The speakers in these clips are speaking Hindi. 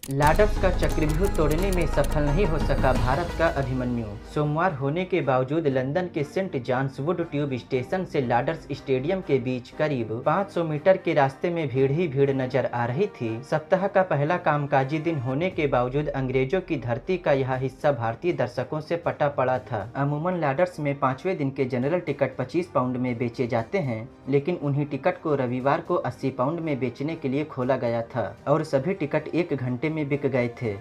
लाडर्स का चक्रव्यूह तोड़ने में सफल नहीं हो सका भारत का अभिमन्यु। सोमवार होने के बावजूद लंदन के saint John's wood tube station से लाडर्स स्टेडियम के बीच करीब 500 मीटर के रास्ते में भीड़ ही भीड़ नजर आ रही थी। सप्ताह का पहला कामकाजी दिन होने के बावजूद अंग्रेजों की धरती का यह हिस्सा भारतीय दर्शकों से पटा पड़ा था। अमूमन लाडर्स में 5वें दिन के जनरल टिकट 25 पाउंड में बेचे जाते हैं, लेकिन उन्हीं टिकट को रविवार को 80 पाउंड में बेचने के लिए खोला गया था और सभी टिकट 1 घंटे में बिक गए थे।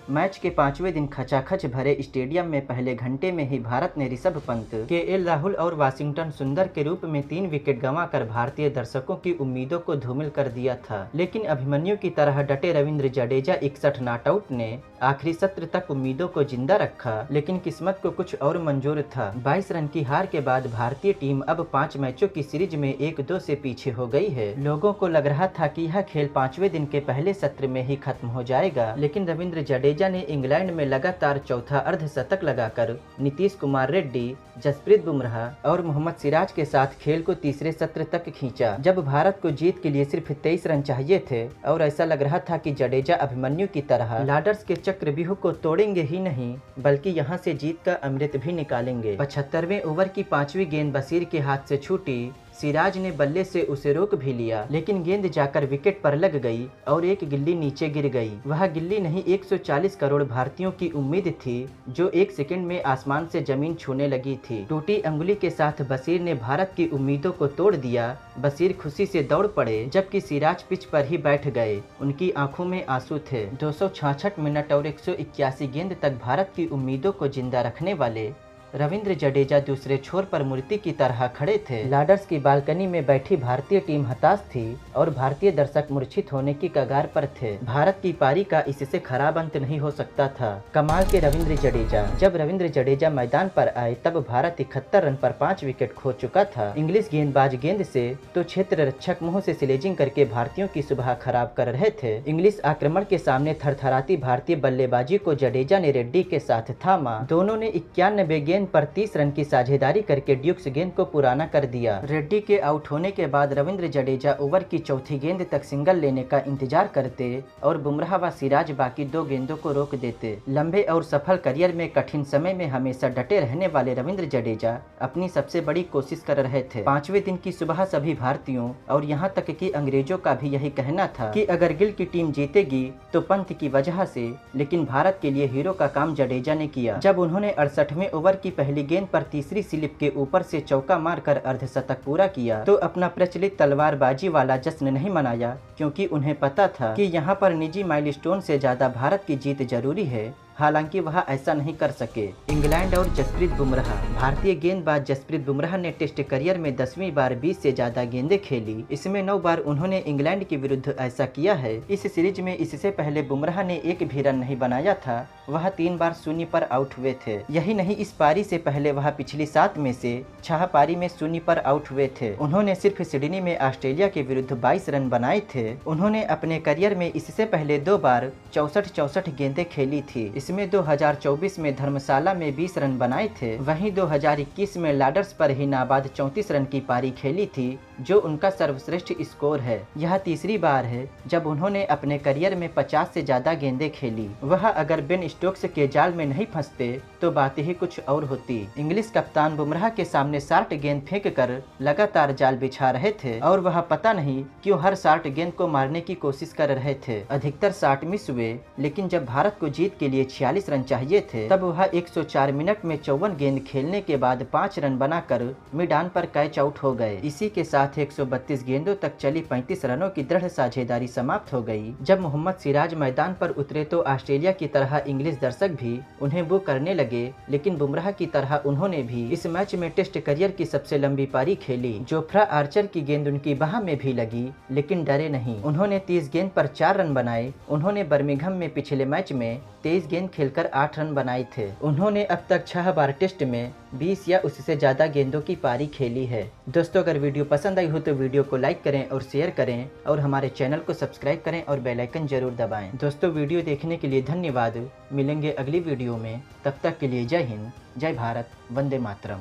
मैच के 5वें दिन खचाखच भरे स्टेडियम में पहले घंटे में ही भारत ने ऋषभ पंत, केएल राहुल और वाशिंगटन सुंदर के रूप में 3 विकेट गंवाकर भारतीय दर्शकों की उम्मीदों को धूमिल कर दिया था। लेकिन अभिमन्यु की तरह डटे रविंद्र जडेजा 61 नॉटआउट ने आखिरी सत्र तक उम्मीदों को जिंदा रखा, लेकिन किस्मत को कुछ और मंजूर था। 22 रन की हार के बाद भारतीय टीम अब 5 मैचों की सीरीज में 1-2 से पीछे हो गई है। लोगों को लग रहा था कि यह खेल 5वें दिन के पहले सत्र में ही खत्म हो जाएगा, लेकिन रविंद्र जडेजा ने इंग्लैंड में लगातार चौथा अर्धशतक लगाकर नीतीश कुमार रेड्डी, जसप्रीत बुमराह और मोहम्मद सिराज के साथ खेल को तीसरे सत्र तक खींचा, जब भारत को जीत के लिए सिर्फ 23 रन चाहिए थे और ऐसा लग रहा था कि जडेजा अभिमन्यु की तरह लाडर्स के चक्रव्यूह को तोड़ेंगे ही नहीं बल्कि यहां से जीत का अमृत भी निकालेंगे। 75वें ओवर की 5वीं गेंद बशीर के हाथ से छूटी। सिराज ने बल्ले से उसे रोक भी लिया, लेकिन गेंद जाकर विकेट पर लग गई और एक गिल्ली नीचे गिर गई। वह गिल्ली नहीं 140 करोड़ भारतीयों की उम्मीद थी, जो 1 सेकंड में आसमान से जमीन छूने लगी थी। टूटी अंगुली के साथ बशीर ने भारत की उम्मीदों को तोड़ दिया। बशीर खुशी से दौड़ पड़े, जबकि सिराज पिच पर ही बैठ गए। उनकी आंखों में आंसू थे। 266 मिनट और 181 गेंद तक भारत की उम्मीदों को जिंदा रखने वाले रविंद्र जडेजा दूसरे छोर पर मूर्ति की तरह खड़े थे। लाडर्स की बालकनी में बैठी भारतीय टीम हताश थी और भारतीय दर्शक मूर्छित होने की कगार पर थे। भारत की पारी का इससे खराब अंत नहीं हो सकता था। कमाल के रविंद्र जडेजा। जब रविंद्र जडेजा मैदान पर आए तब भारत 71 रन पर 5 विकेट खो चुका था। इंग्लिश गेंदबाज गेंद से तो क्षेत्र रक्षक मुंह से स्लेजिंग करके भारतीयों की सुबह खराब कर रहे थे। इंग्लिश आक्रमण के सामने थरथराती भारतीय बल्लेबाजी को जडेजा ने रेड्डी के साथ थामा। दोनों ने 91 गेंद पर 30 रन की साझेदारी करके ड्यूक्स गेंद को पुराना कर दिया। रेड्डी के आउट होने के बाद रविंद्र जडेजा ओवर की चौथी गेंद तक सिंगल लेने का इंतजार करते और बुमराह व सिराज बाकी 2 गेंदों को रोक देते। लंबे और सफल करियर में कठिन समय में हमेशा डटे रहने वाले रविंद्र जडेजा अपनी सबसे बड़ी कोशिश कर रहे थे। 5वें दिन की सुबह सभी भारतीयों और यहाँ तक कि अंग्रेजों का भी यही कहना था कि अगर गिल की टीम जीतेगी तो पंत की वजह से, लेकिन भारत के लिए हीरो का काम जडेजा ने किया। जब उन्होंने 68वें ओवर की पहली गेंद पर तीसरी स्लिप के ऊपर से चौका मारकर अर्धशतक पूरा किया तो अपना प्रचलित तलवारबाजी वाला जश्न नहीं मनाया, क्योंकि उन्हें पता था कि यहाँ पर निजी माइलस्टोन से ज्यादा भारत की जीत जरूरी है। हालांकि वह ऐसा नहीं कर सके। इंग्लैंड और जसप्रीत बुमराह। भारतीय गेंदबाज जसप्रीत बुमराह ने टेस्ट करियर में 10वीं बार 20 से ज्यादा गेंदें खेली। इसमें 9 बार उन्होंने इंग्लैंड के विरुद्ध ऐसा किया है। इस सीरीज में इससे पहले बुमराह ने 1 भी रन नहीं बनाया था। वह 3 बार शून्य पर आउट हुए थे। यही नहीं, इस पारी से पहले वह पिछली 7 में से 6 पारी में शून्य पर आउट हुए थे। उन्होंने सिर्फ सिडनी में ऑस्ट्रेलिया के विरुद्ध 22 रन बनाए थे। उन्होंने अपने करियर में इससे पहले 2 बार 64 गेंदें खेली थी। इसमें 2024 में धर्मशाला में 20 रन बनाए थे। वहीं 2021 में लाडर्स पर ही नाबाद 34 रन की पारी खेली थी, जो उनका सर्वश्रेष्ठ स्कोर है। यह तीसरी बार है जब उन्होंने अपने करियर में 50 से ज्यादा गेंदें खेली। वह अगर बेन स्टोक्स के जाल में नहीं फंसते तो बात ही कुछ और होती। इंग्लिश कप्तान बुमराह के सामने 60 गेंद फेंक कर लगातार जाल बिछा रहे थे और वह पता नहीं क्यों हर 60 गेंद को मारने की कोशिश कर रहे थे। अधिकतर 60 मिस हुए, लेकिन जब भारत को जीत के लिए 46 रन चाहिए थे तब वह 104 मिनट में 54 गेंद खेलने के बाद 5 रन बनाकर मिड ऑन पर कैच आउट हो गए। इसी के साथ 132 गेंदों तक चली 35 रनों की दृढ़ साझेदारी समाप्त हो गई। जब मोहम्मद सिराज मैदान पर उतरे तो ऑस्ट्रेलिया की तरह इंग्लिश दर्शक भी उन्हें बू करने लगे, लेकिन बुमराह की तरह उन्होंने भी इस मैच में टेस्ट करियर की सबसे लंबी पारी खेली। जोफ्रा आर्चर की गेंद उनकी बाह में भी लगी, लेकिन डरे नहीं। उन्होंने 30 गेंद पर 4 रन बनाए। उन्होंने बर्मिंघम में पिछले मैच में 23 गेंद खेलकर 8 रन बनाए थे। उन्होंने अब तक 6 बार टेस्ट में 20 या उससे ज्यादा गेंदों की पारी खेली है। दोस्तों, अगर वीडियो पसंद आई हो तो वीडियो को लाइक करें और शेयर करें और हमारे चैनल को सब्सक्राइब करें और बेल आइकन जरूर दबाएं। दोस्तों, वीडियो देखने के लिए धन्यवाद। मिलेंगे अगली वीडियो में, तब तक के लिए जय हिंद, जय भारत, वंदे मातरम।